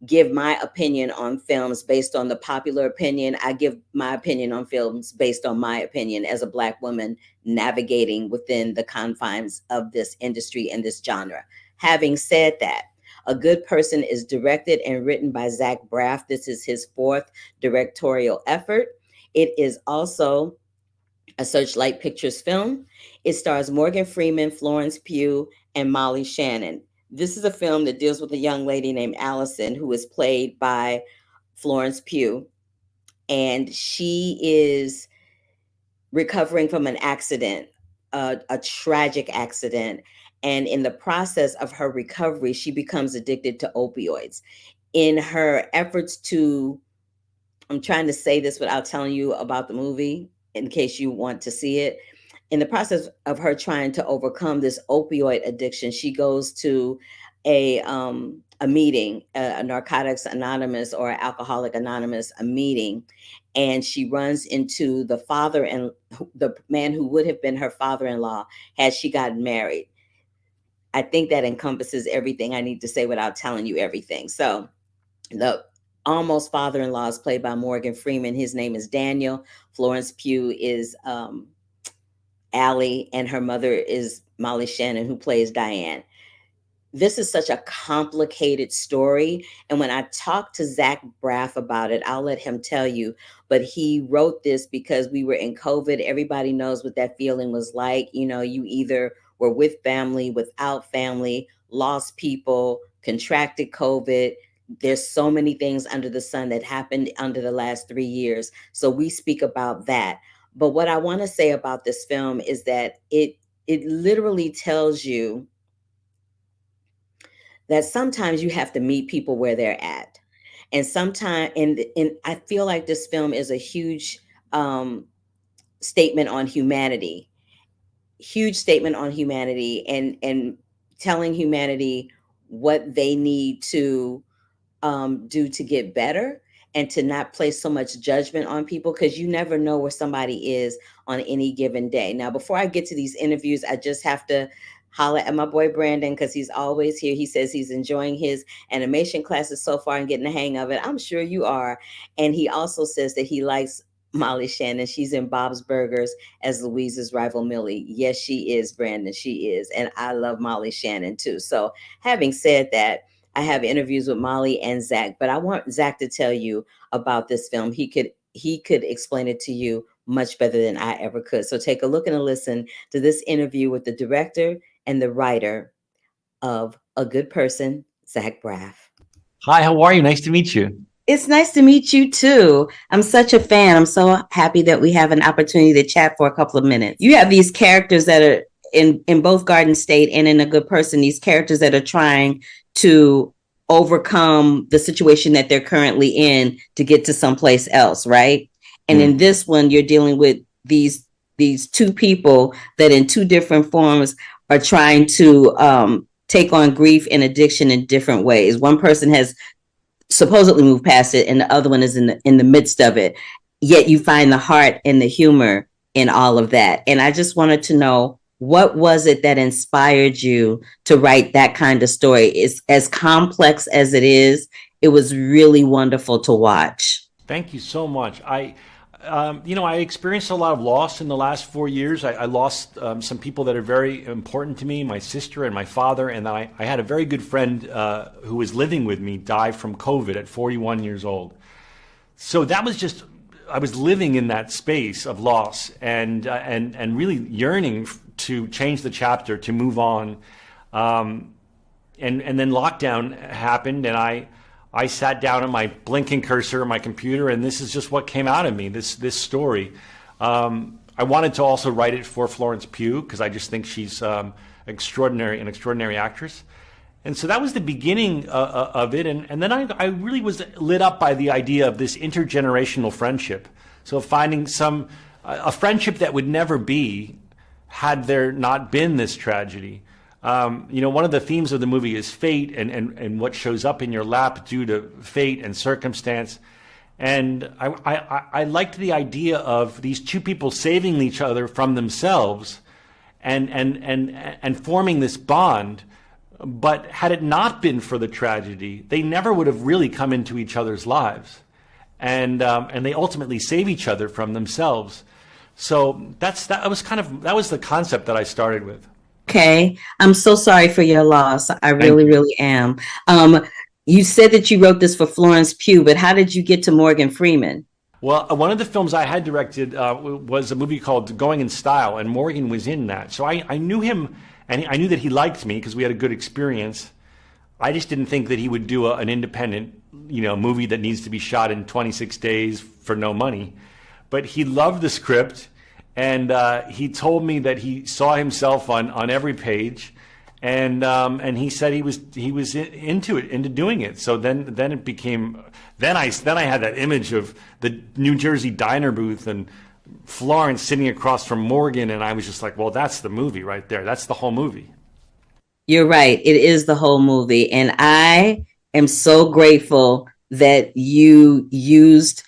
give my opinion on films based on the popular opinion. I give my opinion on films based on my opinion as a Black woman navigating within the confines of this industry and this genre. Having said that, A Good Person is directed and written by Zach Braff. This is his fourth directorial effort. It is also a Searchlight Pictures film. It stars Morgan Freeman, Florence Pugh, and Molly Shannon. This is a film that deals with a young lady named Allison, who is played by Florence Pugh. And she is recovering from an accident, a tragic accident. And in the process of her recovery, she becomes addicted to opioids. In her efforts to, I'm trying to say this without telling you about the movie in case you want to see it. In the process of her trying to overcome this opioid addiction, she goes to a meeting, a Narcotics Anonymous or Alcoholic Anonymous, a meeting, and she runs into the father and the man who would have been her father-in-law had she gotten married. I think that encompasses everything I need to say without telling you everything. So the almost father-in-law is played by Morgan Freeman. His name is Daniel. Florence Pugh is Allie, and her mother is Molly Shannon, who plays Diane. This is such a complicated story. And when I talked to Zach Braff about it, I'll let him tell you, but he wrote this because we were in COVID. Everybody knows what that feeling was like. You know, you either were with family, without family, lost people, contracted COVID. There's so many things under the sun that happened under the last 3 years. So we speak about that. But what I want to say about this film is that it literally tells you that sometimes you have to meet people where they're at. And sometimes, and I feel like this film is a huge statement on humanity. Huge statement on humanity and telling humanity what they need to do to get better and to not place so much judgment on people, because you never know where somebody is on any given day. Now, before I get to these interviews, I just have to holler at my boy Brandon, because he's always here. He says he's enjoying his animation classes so far and getting the hang of it. I'm sure you are. And he also says that he likes Molly Shannon. She's in Bob's Burgers as Louise's rival Millie. Yes, she is, Brandon. She is. And I love Molly Shannon too. So having said that, I have interviews with Molly and Zach, but I want Zach to tell you about this film. He could explain it to you much better than I ever could. So take a look and a listen to this interview with the director and the writer of A Good Person, Zach Braff. Hi, how are you? Nice to meet you. It's nice to meet you too. I'm such a fan. I'm so happy that we have an opportunity to chat for a couple of minutes. You have these characters that are in both Garden State and in A Good Person, these characters that are trying to overcome the situation that they're currently in to get to someplace else, right? And in this one, you're dealing with these two people that in two different forms are trying to take on grief and addiction in different ways. One person has supposedly moved past it, and the other one is in the midst of it. Yet you find the heart and the humor in all of that. And I just wanted to know, what was it that inspired you to write that kind of story? It's as complex as it is. It was really wonderful to watch. Thank you so much. I experienced a lot of loss in the last 4 years. I lost some people that are very important to me, my sister and my father, and I had a very good friend who was living with me die from COVID at 41 years old. So that was just, I was living in that space of loss and really yearning to change the chapter, to move on. And then lockdown happened, and I sat down at my blinking cursor on my computer, and this is just what came out of me, this story. I wanted to also write it for Florence Pugh, because I just think she's an extraordinary actress. And so that was the beginning of it. And then I really was lit up by the idea of this intergenerational friendship. So finding a friendship that would never be had there not been this tragedy. One of the themes of the movie is fate and what shows up in your lap due to fate and circumstance. And I liked the idea of these two people saving each other from themselves and forming this bond. But had it not been for the tragedy, they never would have really come into each other's lives. And they ultimately save each other from themselves. So that was the concept that I started with. Okay. I'm so sorry for your loss. I really, really am. You said that you wrote this for Florence Pugh, but how did you get to Morgan Freeman? Well, one of the films I had directed was a movie called Going in Style, and Morgan was in that. So I knew him, and I knew that he liked me because we had a good experience. I just didn't think that he would do an independent, movie that needs to be shot in 26 days for no money. But he loved the script, and he told me that he saw himself on every page, and he said he was into doing it. So then it became, then I had that image of the New Jersey diner booth and Florence sitting across from Morgan, and I was just like, well, that's the movie right there. That's the whole movie. You're right. It is the whole movie. And I am so grateful that you used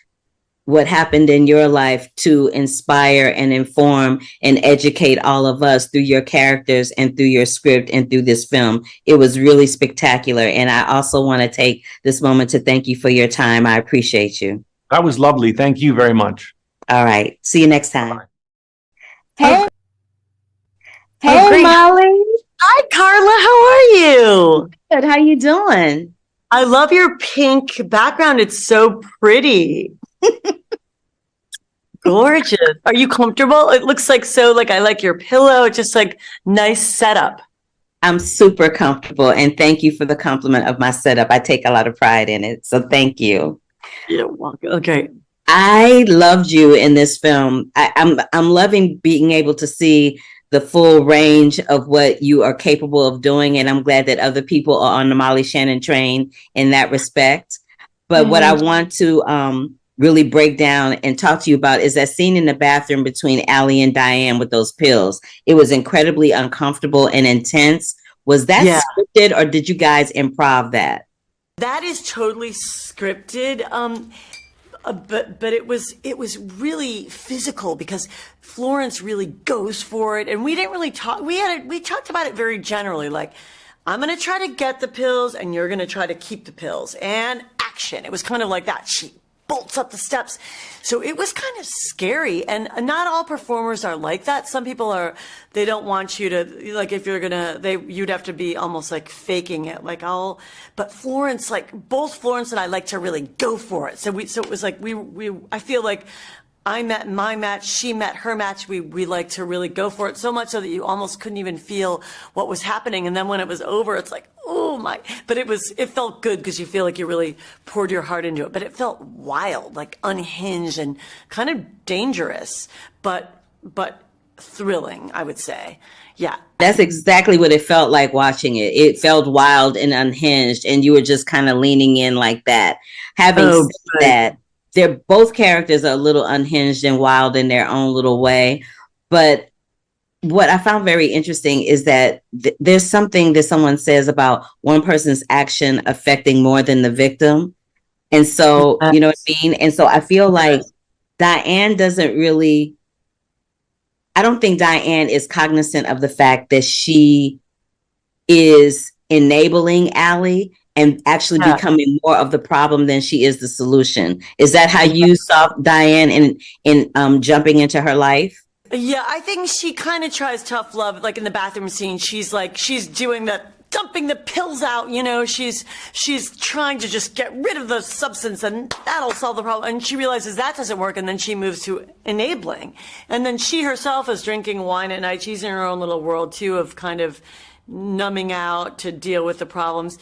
what happened in your life to inspire and inform and educate all of us through your characters and through your script and through this film. It was really spectacular. And I also want to take this moment to thank you for your time. I appreciate you. That was lovely. Thank you very much. All right. See you next time. Hey. Hey, great. Molly. Hi, Carla. How are you? Good. How you doing? I love your pink background. It's so pretty. Gorgeous. Are you comfortable? It looks like I like your pillow. It's just like nice setup. I'm super comfortable, and thank you for the compliment of my setup. I take a lot of pride in it. So thank you. You're welcome. Okay. I loved you in this film. I'm loving being able to see the full range of what you are capable of doing, and I'm glad that other people are on the Molly Shannon train in that respect. But what I want to really break down and talk to you about is that scene in the bathroom between Allie and Diane with those pills. It was incredibly uncomfortable and intense. Was that scripted, or did you guys improv that? That is totally scripted. But it was really physical because Florence really goes for it, and we didn't really talk. We talked about it very generally, like, I'm going to try to get the pills, and you're going to try to keep the pills, and action. It was kind of like that. She bolts up the steps. So it was kind of scary, and not all performers are like that. Some people they don't want you to, like, if you're you'd have to be almost like faking it, like, but Florence, like, both Florence and I like to really go for it. So it was like, I feel like I met my match, she met her match. We like to really go for it so much so that you almost couldn't even feel what was happening. And then when it was over, it's like, oh my, but it felt good because you feel like you really poured your heart into it, but it felt wild, like unhinged and kind of dangerous, but thrilling, I would say. Yeah. That's exactly what it felt like watching it. It felt wild and unhinged, and you were just kind of leaning in like that. Having said that, they're both characters are a little unhinged and wild in their own little way. But what I found very interesting is that there's something that someone says about one person's action affecting more than the victim. And so, you know what I mean? And so I feel like Diane doesn't really, I don't think Diane is cognizant of the fact that she is enabling Allie and actually becoming more of the problem than she is the solution. Is that how you saw Diane in jumping into her life? Yeah, I think she kind of tries tough love, like in the bathroom scene. She's doing dumping the pills out, you know, she's trying to just get rid of the substance and that'll solve the problem. And she realizes that doesn't work, and then she moves to enabling. And then she herself is drinking wine at night. She's in her own little world too of kind of numbing out to deal with the problems.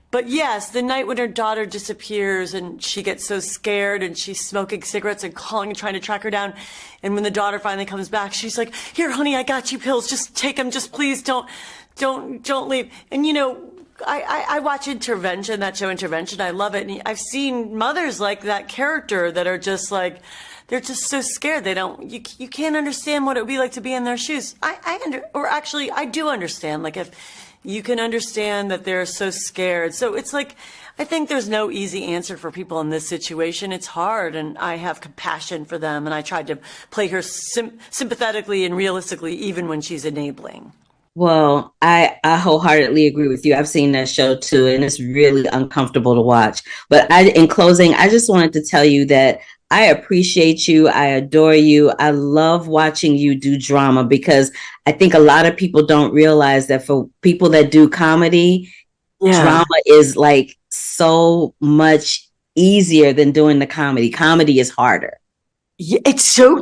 But yes, the night when her daughter disappears and she gets so scared and she's smoking cigarettes and calling and trying to track her down. And when the daughter finally comes back, she's like, "Here, honey, I got you pills. Just take them. Just please don't leave." And you know, I watch Intervention, that show Intervention. I love it. And I've seen mothers like that character that are just like, they're just so scared. You can't understand what it would be like to be in their shoes. I do understand. Like if you can understand that they're so scared. So it's like, I think there's no easy answer for people in this situation. It's hard, and I have compassion for them, and I tried to play her sympathetically and realistically, even when she's enabling. Well, I wholeheartedly agree with you. I've seen that show too, and it's really uncomfortable to watch. But in closing, I just wanted to tell you that I appreciate you. I adore you. I love watching you do drama, because I think a lot of people don't realize that for people that do comedy, drama is like so much easier than doing the comedy. Comedy is harder. Yeah,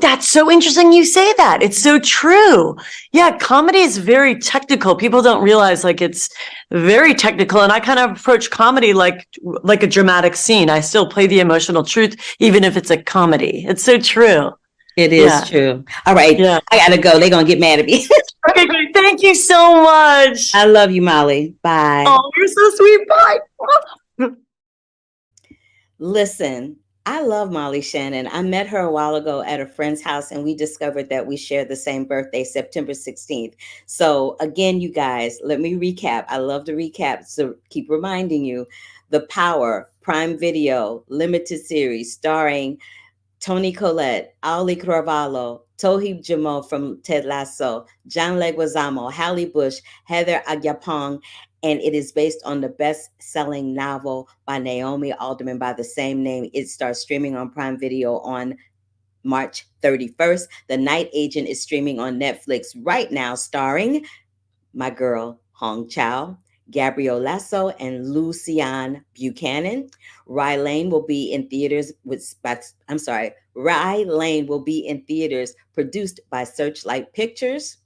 that's so interesting you say that. It's so true. Yeah, comedy is very technical. People don't realize like it's very technical. And I kind of approach comedy like a dramatic scene. I still play the emotional truth, even if it's a comedy. It's so true. It is true. All right. Yeah. I gotta go. They're gonna get mad at me. Okay, great. Thank you so much. I love you, Molly. Bye. Oh, you're so sweet. Bye. Listen, I love Molly Shannon. I met her a while ago at a friend's house, and we discovered that we share the same birthday, September 16th. So again, you guys, let me recap. I love to recap, so keep reminding you. The Power, Prime Video, limited series starring Toni Collette, Ali Carvalho, Tohi Jamal from Ted Lasso, John Leguizamo, Halle Bush, Heather Agyapong, and it is based on the best-selling novel by Naomi Alderman by the same name. It starts streaming on Prime Video on March 31st. The Night Agent is streaming on Netflix right now, starring my girl, Hong Chau, Gabrielle Lasso, and Lucian Buchanan. Rye Lane will be in theaters Rye Lane will be in theaters, produced by Searchlight Pictures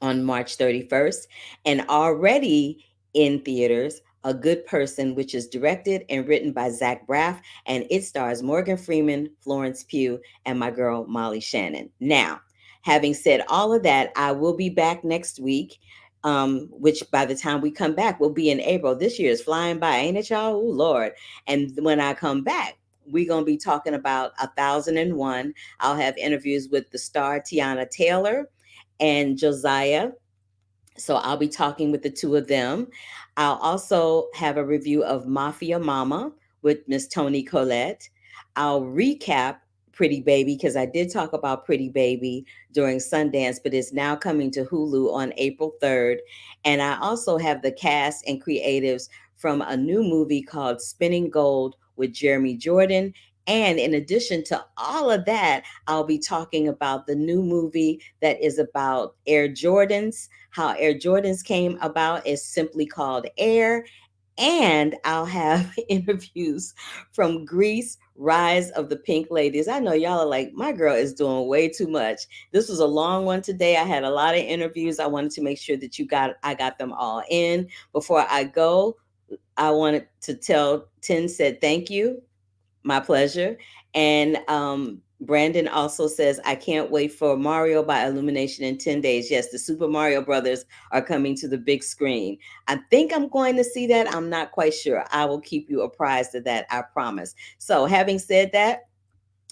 on March 31st, and already in theaters, A Good Person, which is directed and written by Zach Braff, and it stars Morgan Freeman, Florence Pugh, and my girl, Molly Shannon. Now, having said all of that, I will be back next week, which by the time we come back, will be in April. This year is flying by, ain't it, y'all? Oh, Lord. And when I come back, we're going to be talking about 1001. I'll have interviews with the star Tiana Taylor and Josiah. So I'll be talking with the two of them. I'll also have a review of Mafia Mama with Miss Toni Collette. I'll recap Pretty Baby, because I did talk about Pretty Baby during Sundance, but it's now coming to Hulu on April 3rd. And I also have the cast and creatives from a new movie called Spinning Gold with Jeremy Jordan. And in addition to all of that, I'll be talking about the new movie that is about Air Jordans, how Air Jordans came about. Is simply called Air. And I'll have interviews from Grease, Rise of the Pink Ladies. I know y'all are like, my girl is doing way too much. This was a long one today. I had a lot of interviews. I wanted to make sure that I got them all in. Before I go, I wanted to tell Tin said thank you. My pleasure. And Brandon also says, I can't wait for Mario by Illumination in 10 days. Yes, the Super Mario Brothers are coming to the big screen. I think I'm going to see that. I'm not quite sure. I will keep you apprised of that, I promise. So having said that,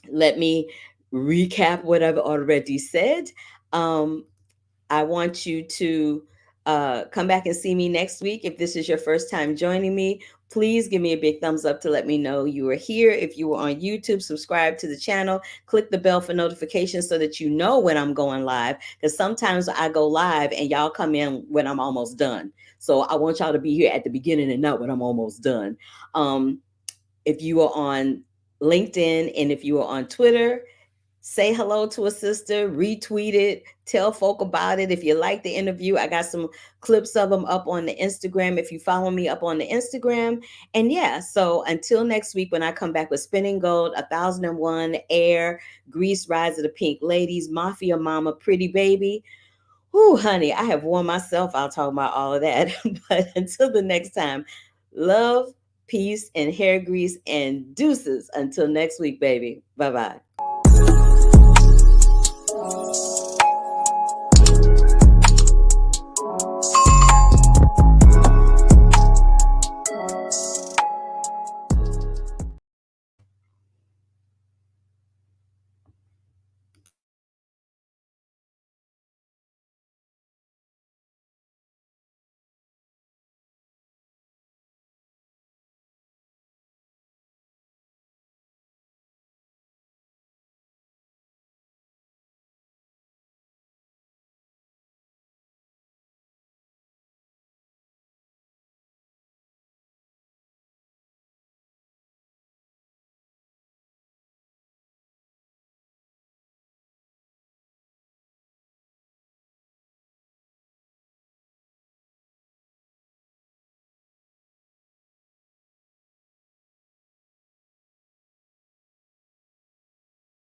let me recap what I've already said. I want you to come back and see me next week. If this is your first time joining me, Please give me a big thumbs up to let me know you are here. If you were on YouTube, subscribe to the channel, click the bell for notifications so that you know when I'm going live, because sometimes I go live and y'all come in when I'm almost done. So I want y'all to be here at the beginning and not when I'm almost done. If you are on LinkedIn and if you are on Twitter, say hello to a sister, retweet it, tell folk about it. If you like the interview, I got some clips of them up on the Instagram. If you follow me up on the Instagram. And yeah, so until next week, when I come back with Spinning Gold, 1001, Air, Grease, Rise of the Pink Ladies, Mafia Mama, Pretty Baby. Whoo, honey, I have worn myself out talking about all of that. But until the next time, love, peace, and hair grease and deuces. Until next week, baby. Bye-bye.